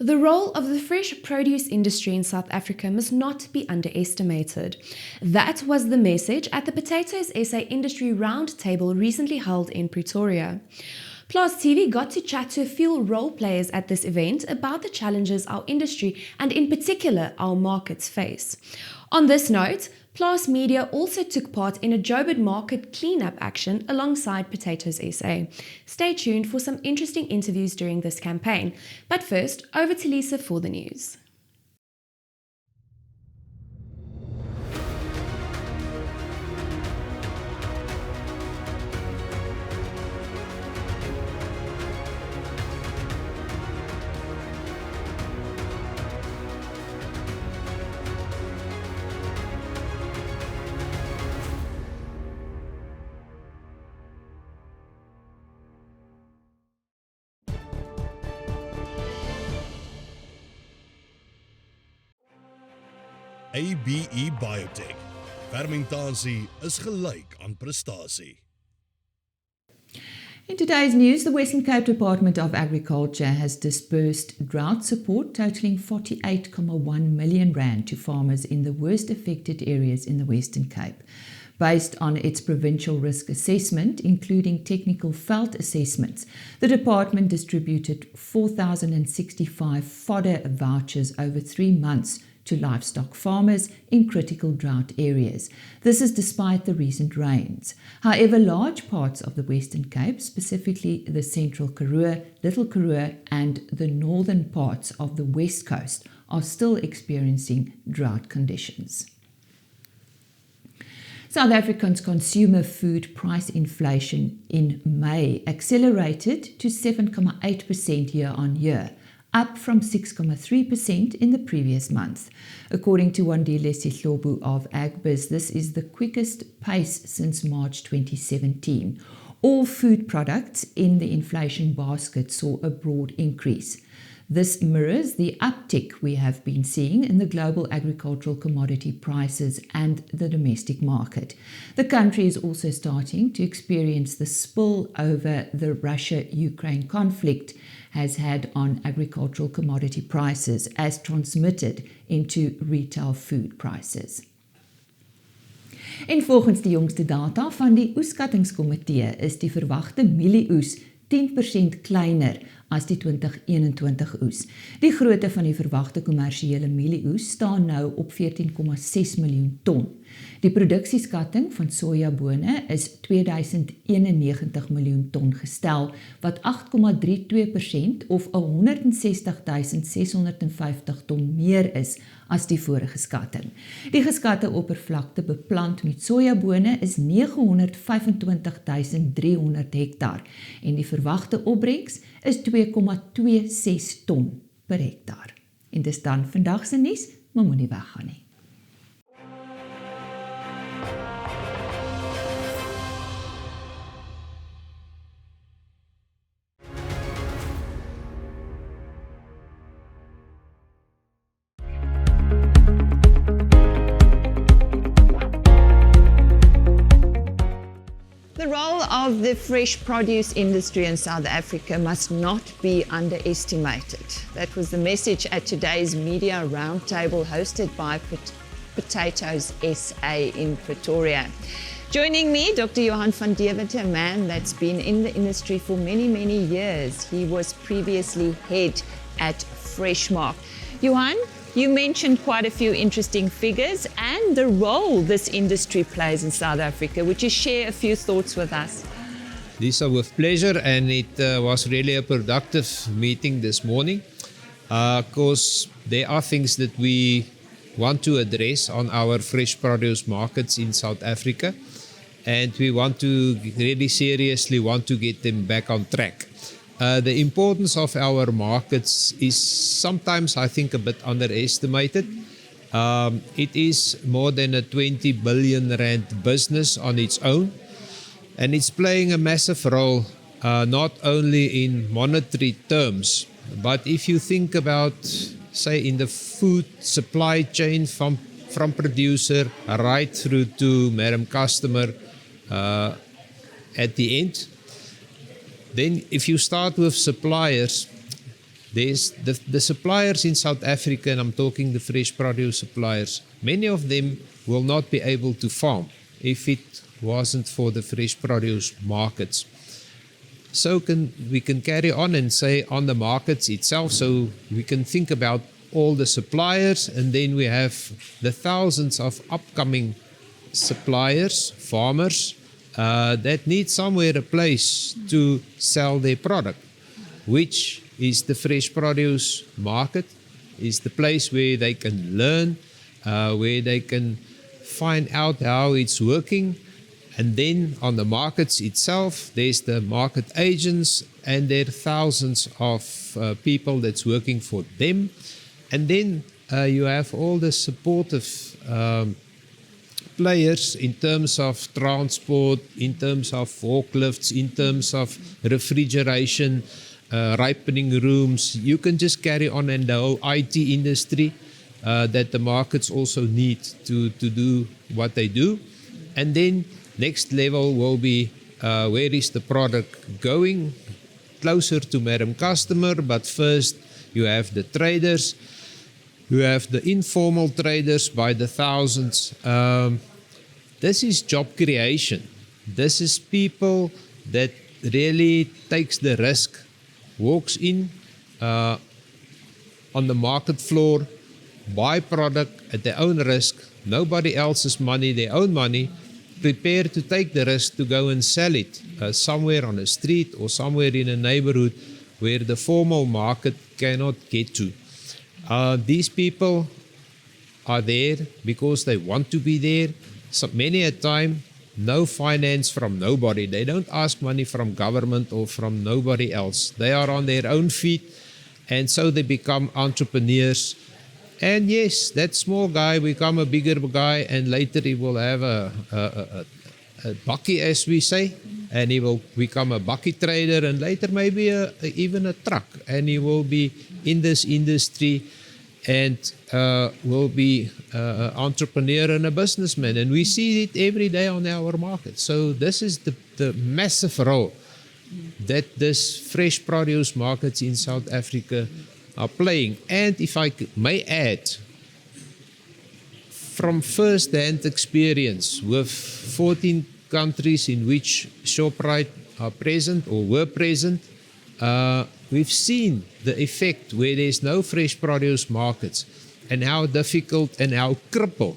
The role of the fresh produce industry in South Africa must not be underestimated. That was the message at the Potatoes SA Industry Roundtable recently held in Pretoria. Plaas TV got to chat to a few role players at this event about the challenges our industry and in particular our markets face. On this note, Plaas Media also took part in a Joburg Market cleanup action alongside Potatoes SA. Stay tuned for some interesting interviews during this campaign. But first, over to Lisa for the news. ABE Biotech. Fermentasie is gelyk aan prestasie. In today's news, the Western Cape Department of Agriculture has disbursed drought support totaling 48.1 million rand to farmers in the worst affected areas in the Western Cape. Based on its provincial risk assessment, including technical veld assessments, the department distributed 4,065 fodder vouchers over 3 months to livestock farmers in critical drought areas. This is despite the recent rains. However, large parts of the Western Cape, specifically the Central Karoo, Little Karoo and the northern parts of the West Coast, are still experiencing drought conditions. South Africa's consumer food price inflation in May accelerated to 7.8% year-on-year, up from 6.3% in the previous month. According to Wandile Sihlobu of Agbiz, this is the quickest pace since March 2017. All food products in the inflation basket saw a broad increase. This mirrors the uptick we have been seeing in the global agricultural commodity prices and the domestic market. The country is also starting to experience the spill over the Russia-Ukraine conflict has had on agricultural commodity prices as transmitted into retail food prices. En volgens die jongste data van die oeskattingskomitee is die verwagte mielieoes 10% kleiner as die 2021 oes. Die grootte van die verwagte kommersiële mielieoes staan nou op 14,6 miljoen ton. Die produksieskatting van sojabone is 2091 miljoen ton gestel, wat 8,32% of 160.650 ton meer is as die vorige skatting. Die geskatte oppervlakte beplant met sojabone is 925.300 hektaar en die verwagte opbrengs is 2,26 ton per hektaar. En dis dan vandag se nuus, maar moenie weggaan nie. The role of the fresh produce industry in South Africa must not be underestimated. That was the message at today's media roundtable hosted by Potatoes SA in Pretoria. Joining me, Dr. Johan van Deventer, a man that's been in the industry for many, many years. He was previously head at Freshmark. Johan, you mentioned quite a few interesting figures and the role this industry plays in South Africa. Would you share a few thoughts with us? Lisa, with pleasure, and it was really a productive meeting this morning. Of course, there are things that we want to address on our fresh produce markets in South Africa, and we want to really seriously want to get them back on track. The importance of our markets is sometimes, I think, a bit underestimated. It is more than a 20 billion rand business on its own, and it's playing a massive role, not only in monetary terms, but if you think about, say, in the food supply chain from producer right through to madam customer at the end. Then if you start with suppliers, there's the suppliers in South Africa, and I'm talking the fresh produce suppliers, many of them will not be able to farm if it wasn't for the fresh produce markets. So we can carry on and say on the markets itself, so we can think about all the suppliers, and then we have the thousands of upcoming suppliers, farmers, that need somewhere a place to sell their product, which is the fresh produce market, is the place where they can learn, where they can find out how it's working. And then on the markets itself, there's the market agents, and there are thousands of people that's working for them. And then you have all the supportive players in terms of transport, in terms of forklifts, in terms of refrigeration, ripening rooms. You can just carry on, and the whole IT industry that the markets also need to do what they do. And then next level will be where is the product going, closer to Madam Customer, but first you have the traders, you have the informal traders by the thousands. This is job creation. This is people that really takes the risk, walks in on the market floor, buy product at their own risk, nobody else's money, their own money, prepared to take the risk to go and sell it somewhere on a street or somewhere in a neighborhood where the formal market cannot get to. These people are there because they want to be there. So many a time, no finance from nobody. They don't ask money from government or from nobody else. They are on their own feet, and so they become entrepreneurs. And yes, that small guy become a bigger guy, and later he will have a bakkie, as we say, and he will become a bakkie trader, and later maybe even a truck, and he will be in this industry and will be an entrepreneur and a businessman. And we see it every day on our market. So this is the massive role that this fresh produce markets in South Africa are playing. And if I may add, from first-hand experience with 14 countries in which Shoprite are present or were present, we've seen the effect where there's no fresh produce markets and how difficult and how crippled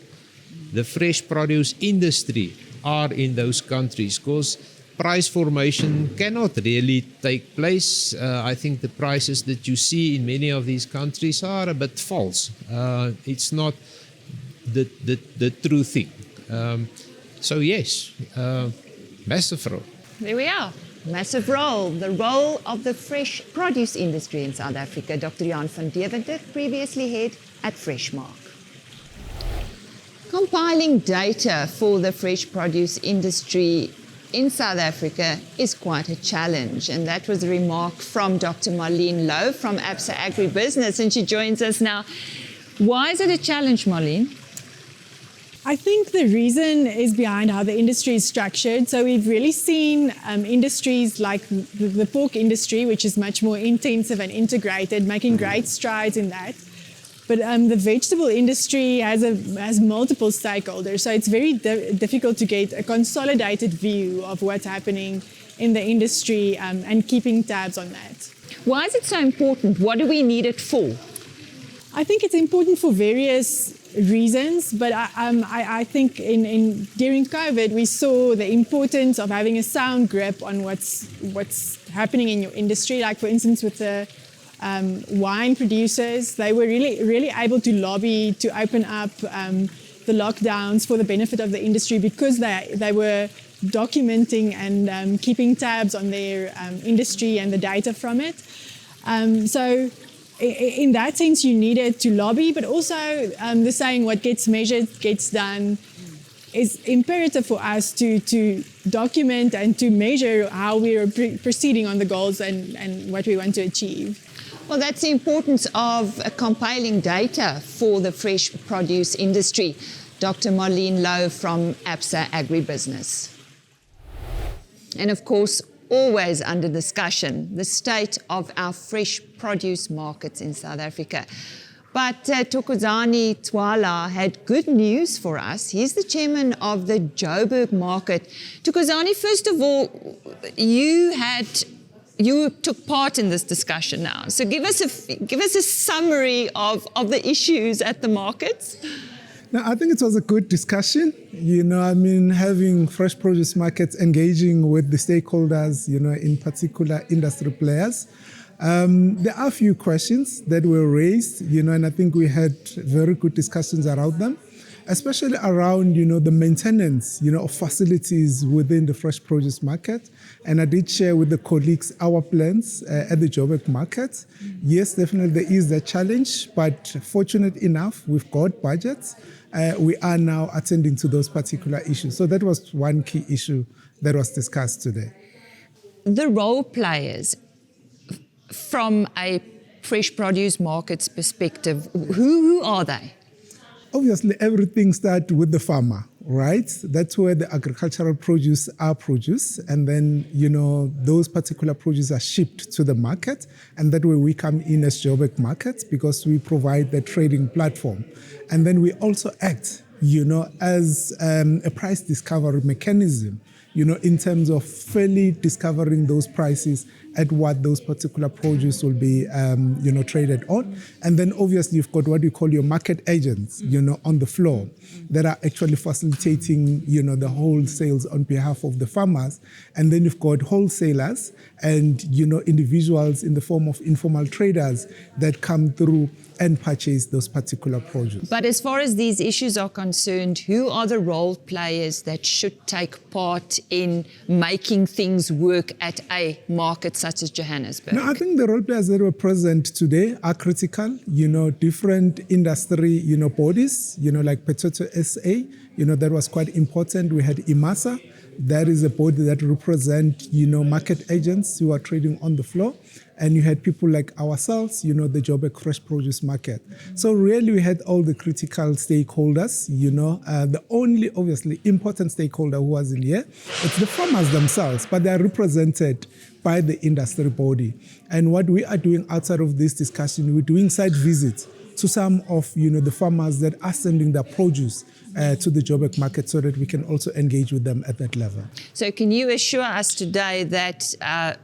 the fresh produce industry are in those countries, because price formation cannot really take place. I think the prices that you see in many of these countries are a bit false. It's not the true thing. So yes, massive role. There we are. Massive role. The role of the fresh produce industry in South Africa. Dr. Jan van Deventer, previously head at Freshmark. Compiling data for the fresh produce industry in South Africa is quite a challenge, and that was a remark from Dr. Marlene Lowe from Absa Agribusiness, and she joins us now. Why is it a challenge, Marlene? I think the reason is behind how the industry is structured. So we've really seen industries like the pork industry, which is much more intensive and integrated, making great strides in that. But the vegetable industry has multiple stakeholders, so it's very difficult to get a consolidated view of what's happening in the industry and keeping tabs on that. Why is it so important? What do we need it for? I think it's important for various reasons, but I think during COVID we saw the importance of having a sound grip on what's happening in your industry. Like for instance with the wine producers, they were really able to lobby to open up the lockdowns for the benefit of the industry because they were documenting and keeping tabs on their industry and the data from it. So in that sense, you needed to lobby, but also the saying, what gets measured gets done, is imperative for us to document and to measure how we are proceeding on the goals and what we want to achieve. Well, that's the importance of compiling data for the fresh produce industry. Dr. Marlene Lowe from Absa Agribusiness. And of course, always under discussion, the state of our fresh produce markets in South Africa. But Thokozani Twala had good news for us. He's the chairman of the Joburg Market. Thokozani, first of all, you took part in this discussion now. So give us a summary of the issues at the markets. Now, I think it was a good discussion. Having fresh produce markets, engaging with the stakeholders, in particular industry players. There are a few questions that were raised, and I think we had very good discussions around them, especially around, the maintenance, of facilities within the fresh produce market. And I did share with the colleagues our plans at the Joburg Market. Yes, definitely there is a challenge, but fortunate enough, we've got budgets. We are now attending to those particular issues. So that was one key issue that was discussed today. The role players from a fresh produce markets perspective, who are they? Obviously, everything starts with the farmer, right? That's where the agricultural produce are produced. And then, those particular produce are shipped to the market. And that way we come in as Joburg Market because we provide the trading platform. And then we also act, as a price discovery mechanism, in terms of fairly discovering those prices at what those particular produce will be, traded on. And then obviously you've got what you call your market agents, on the floor that are actually facilitating, the wholesales on behalf of the farmers. And then you've got wholesalers and, individuals in the form of informal traders that come through and purchase those particular produce. But as far as these issues are concerned, who are the role players that should take part in making things work at a market such as Johannesburg? No, I think the role players that were present today are critical. Different industry, bodies, like Pretoria SA, that was quite important. We had IMASA, that is a body that represents, market agents who are trading on the floor. And you had people like ourselves, the Joburg Fresh Produce Market. So really we had all the critical stakeholders, the only obviously important stakeholder who was in here, it's the farmers themselves, but they are represented by the industry body. And what we are doing outside of this discussion, we're doing site visits to some of, the farmers that are sending their produce to the Joburg Market so that we can also engage with them at that level. So can you assure us today that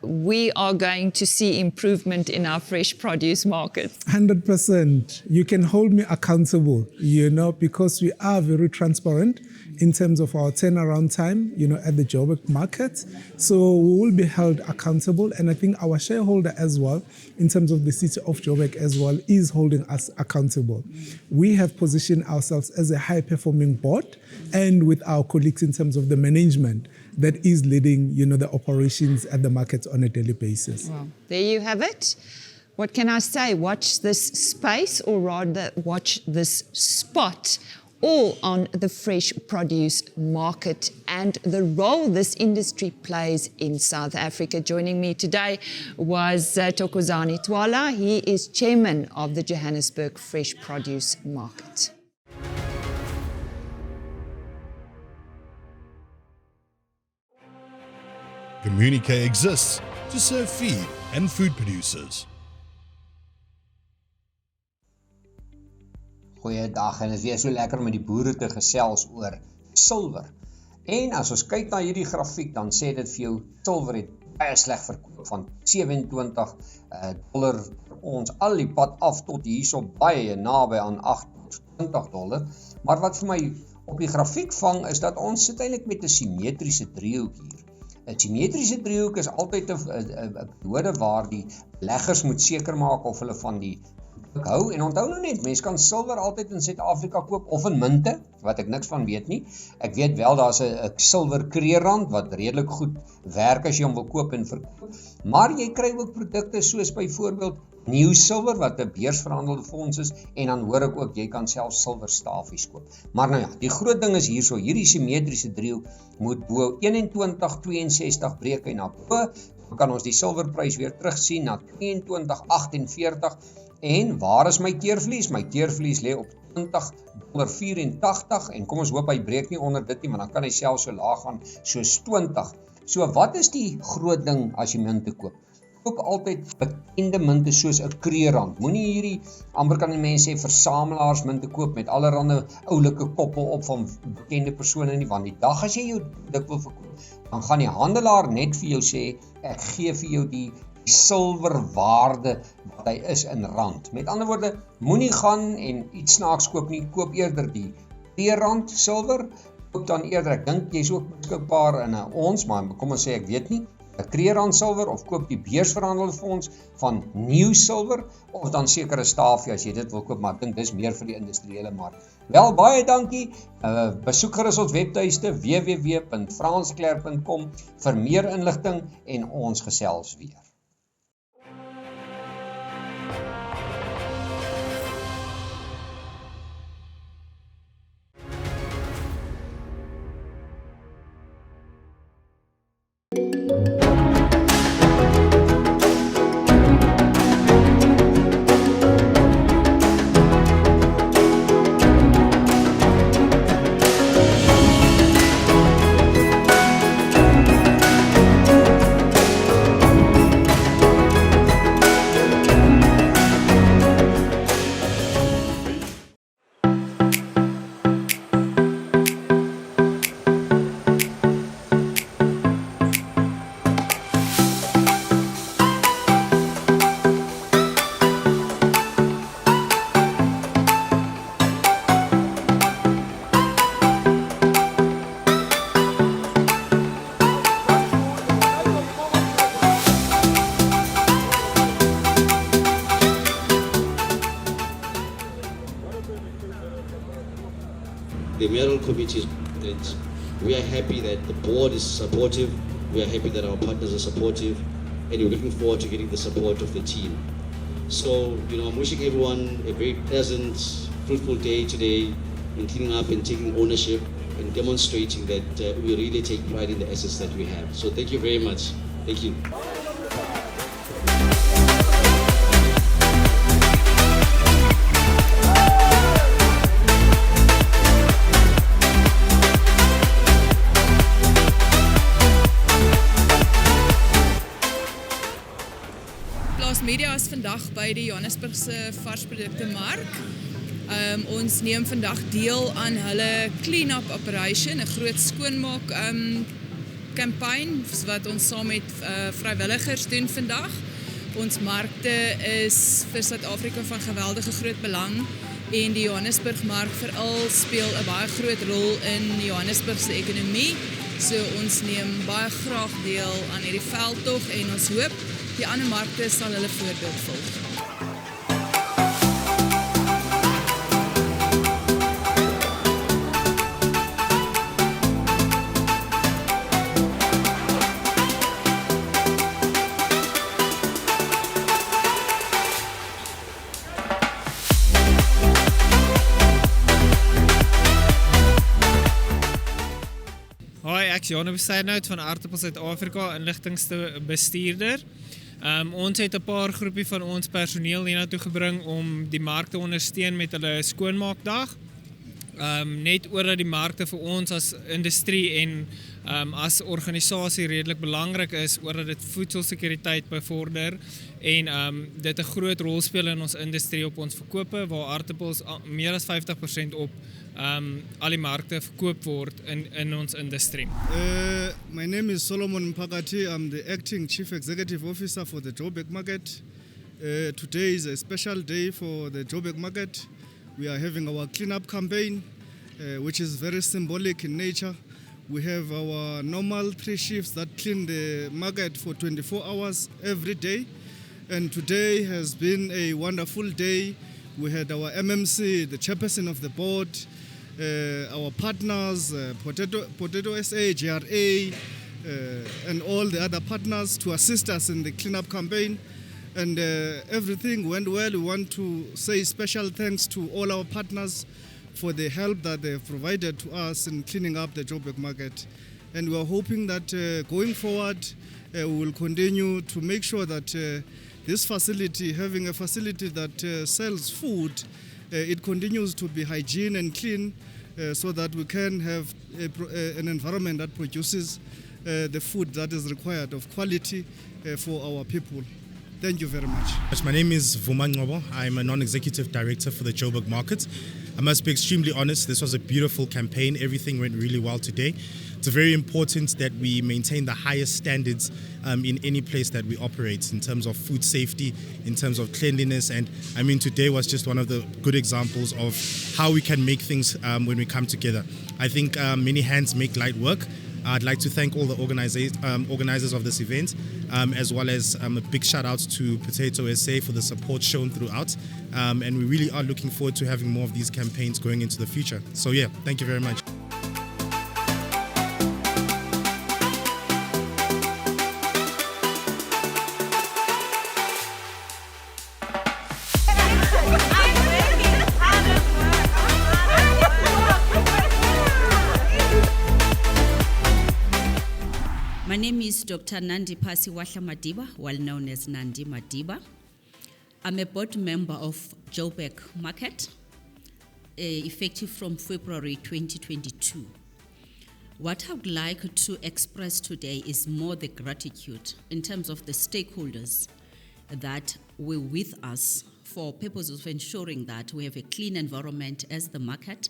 we are going to see improvement in our fresh produce market? 100%. You can hold me accountable, because we are very transparent in terms of our turnaround time, at the Joburg Market. So we will be held accountable. And I think our shareholder as well, in terms of the city of Joburg as well, is holding us accountable. We have positioned ourselves as a high-performing board and with our colleagues in terms of the management that is leading, the operations at the market on a daily basis. Well, there you have it. What can I say? Watch this space, or rather watch this spot, all on the fresh produce market and the role this industry plays in South Africa. Joining me today was Thokozani Twala. He is chairman of the Johannesburg Fresh Produce Market. Communique exists to serve feed and food producers. Goeiedag, en het is weer so lekker met die boere te gesels oor silwer. En as ons kyk na hierdie grafiek, dan sê dit vir jou, silwer het baie sleg verkoop van $27 vir ons al die pad af tot hierso baie naby aan $28. Maar wat vir my op die grafiek vang is dat ons sit eintlik met 'n simmetriese driehoek hier. 'n Simmetriese driehoek is altyd 'n periode waar die beleggers moet seker maak of hulle van die hou. En onthou nou net, mense kan silwer altyd in Suid-Afrika koop of in munte, wat ek niks van weet nie. Ek weet wel daar's 'n silwer kreerrand wat redelik goed werk as jy hom wil koop en verkoop. Maar jy kry ook produkte soos byvoorbeeld nieuw silwer wat 'n beursverhandelde fonds is, en dan hoor ek ook jy kan self silwerstafies koop. Maar nou ja, die groot ding is hierso, hierdie simmetriese driehoek moet bo 21.62 breek en na bo, dan kan ons die silwerprys weer terugsien na 22.48. En waar is my keervlies? My keervlies lê op $20.84 en kom ons hoop hy breek nie onder dit nie, want dan kan hy self so laag gaan soos 20 So wat is die groot ding as jy munte koop? Koop altyd bekende munte soos 'n kreerrand. Moenie hierdie, amper kan die mense sê, versamelaars munte koop met allerlei oulike koppe op van bekende persone nie, want die dag as jy jou produk wil verkoop, dan gaan die handelaar net vir jou sê, ek gee vir jou die silverwaarde wat hy is in rand. Met ander woorde, moenie gaan en iets snaaks koop nie, koop eerder die R2 silwer, koop dan eerder, ek dink jy is ook beskikbaar in 'n ons, maar kom ons sê ek weet nie, 'n R3 silwer, of koop die beursverhandelde fonds van nuwe silwer, of dan sekere stafie as jy dit wil koop, maar ek dink dis meer vir die industriële mark. Wel, baie dankie, besoek gerus ons webtuiste www.fransklerk.com vir meer inligting en ons gesels weer. The mayoral committee, that we are happy that the board is supportive, we are happy that our partners are supportive, and we're looking forward to getting the support of the team. So, I'm wishing everyone a very pleasant, fruitful day today in cleaning up and taking ownership and demonstrating that we really take pride in the assets that we have. So thank you very much. Thank you. Plaas Media is vandag by die Johannesburgse varsprodukte mark. Ons neem vandag deel aan hulle clean-up operation, 'n groot skoonmaak campaign wat ons saam met vrywilligers doen vandag. Ons markte is vir Suid-Afrika van geweldige groot belang en die Johannesburg mark veral speel 'n baie groot rol in Johannesburg se ekonomie. So ons neem baie graag deel aan hierdie veldtog en ons hoop die ander markte sal hulle voorbeeld volg. Hoi, ek is Jan Besaidnout van Roundtable Suid-Afrika, inligtingsbestuurder. Ons het 'n paar groepie van ons personeel hiernatoe gebring om die mark te ondersteun met hulle skoonmaakdag. Net oordat die markte vir ons as industrie en as organisasie redelik belangrik is, oordat dit voedselsekuriteit bevorder en dit 'n groot rol speel in ons industrie op ons verkope, waar aardappels meer as 50% op al die markte verkoop word in ons industrie. My name is Solomon Mpakati. I'm the acting chief executive officer for the Joburg Market. Today is a special day for the Joburg Market. We are having our clean-up campaign, which is very symbolic in nature. We have our normal 3 shifts that clean the market for 24 hours every day. And today has been a wonderful day. We had our MMC, the chairperson of the board, our partners, Potato SA, GRA, and all the other partners to assist us in the clean-up campaign. And everything went well. We want to say special thanks to all our partners for the help that they have provided to us in cleaning up the Joburg Market. And we are hoping that going forward, we will continue to make sure that this facility, having a facility that sells food, it continues to be hygiene and clean so that we can have an environment that produces the food that is required of quality for our people. Thank you very much. My name is Vuma Ngobo. I'm a non-executive director for the Joburg Market. I must be extremely honest, this was a beautiful campaign. Everything went really well today. It's very important that we maintain the highest standards in any place that we operate in terms of food safety, in terms of cleanliness. And I mean, today was just one of the good examples of how we can make things when we come together. I think many hands make light work. I'd like to thank all the organizers of this event, as well as a big shout out to Potato SA for the support shown throughout. And we really are looking forward to having more of these campaigns going into the future. So yeah, thank you very much. My name is Dr. Nandi Pasiwahla Madiba, well known as Nandi Madiba. I'm a board member of Joburg Market, effective from February 2022. What I would like to express today is more the gratitude in terms of the stakeholders that were with us for purposes of ensuring that we have a clean environment as the market,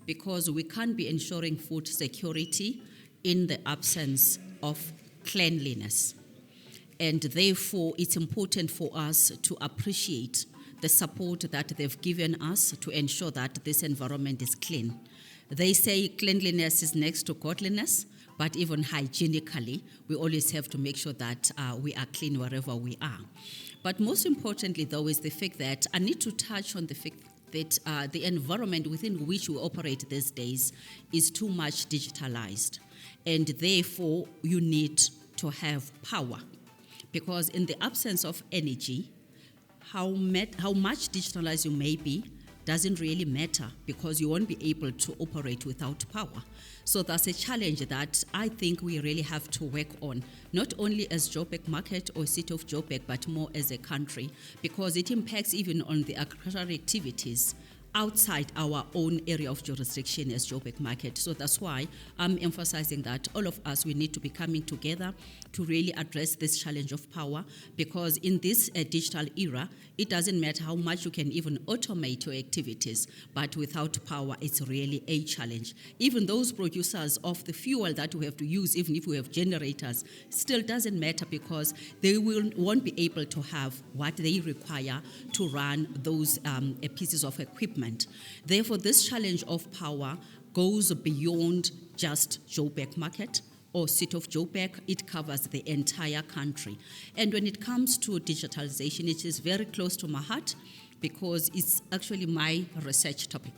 because we can't be ensuring food security in the absence of cleanliness. And therefore, it's important for us to appreciate the support that they've given us to ensure that this environment is clean. They say cleanliness is next to godliness, but even hygienically, we always have to make sure that we are clean wherever we are. But most importantly, though, is the fact that I need to touch on the fact that the environment within which we operate these days is too much digitalized. And therefore, you need to have power. Because in the absence of energy, how much digitalized you may be doesn't really matter, because you won't be able to operate without power. So that's a challenge that I think we really have to work on, not only as Joburg Market or City of Joburg, but more as a country, because it impacts even on the agricultural activities outside our own area of jurisdiction as Joburg Market. So that's why I'm emphasizing that all of us, we need to be coming together to really address this challenge of power, because in this digital era, it doesn't matter how much you can even automate your activities, but without power, it's really a challenge. Even those producers of the fuel that we have to use, even if we have generators, still doesn't matter, because they won't be able to have what they require to run those pieces of equipment. Therefore, this challenge of power goes beyond just Joburg Market or City of Joburg. It covers the entire country. And when it comes to digitalization, it is very close to my heart, because it's actually my research topic,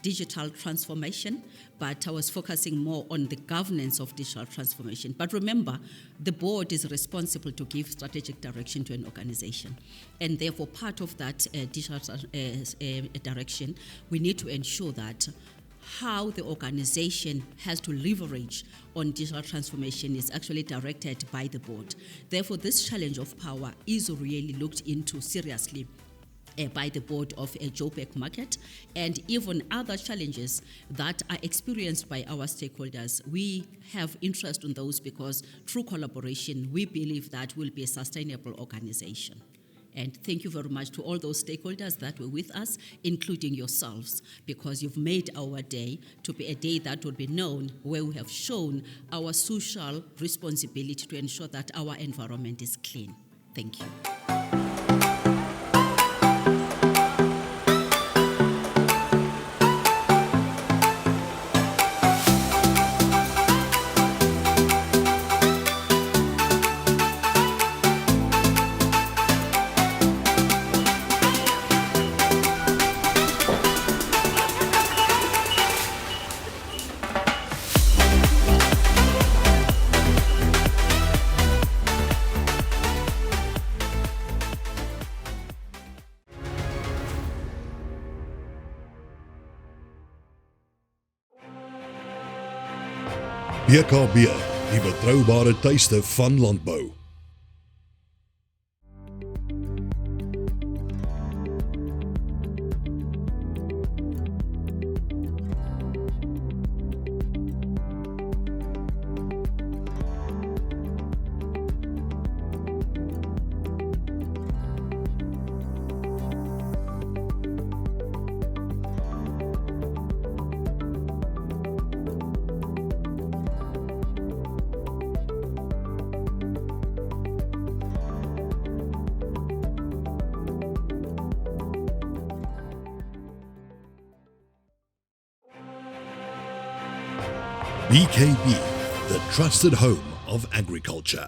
digital transformation, but I was focusing more on the governance of digital transformation. But remember, the board is responsible to give strategic direction to an organization. And therefore, part of that digital direction, we need to ensure that how the organization has to leverage on digital transformation is actually directed by the board. Therefore, this challenge of power is really looked into seriously by the board of Joburg Market, and even other challenges that are experienced by our stakeholders. We have interest in those, because through collaboration, we believe that will be a sustainable organization. And thank you very much to all those stakeholders that were with us, including yourselves, because you've made our day to be a day that will be known, where we have shown our social responsibility to ensure that our environment is clean. Thank you. BKB, die betroubare tuiste van landbou. BKB, the trusted home of agriculture.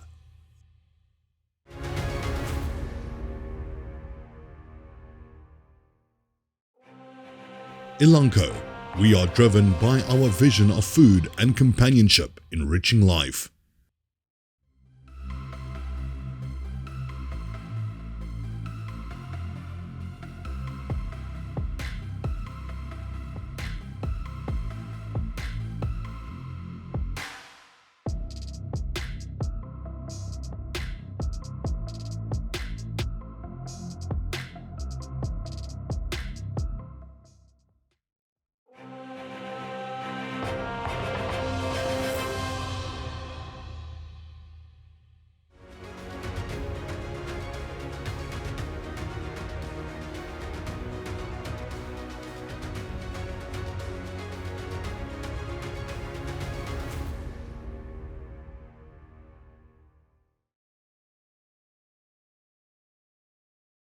Elanco, we are driven by our vision of food and companionship enriching life.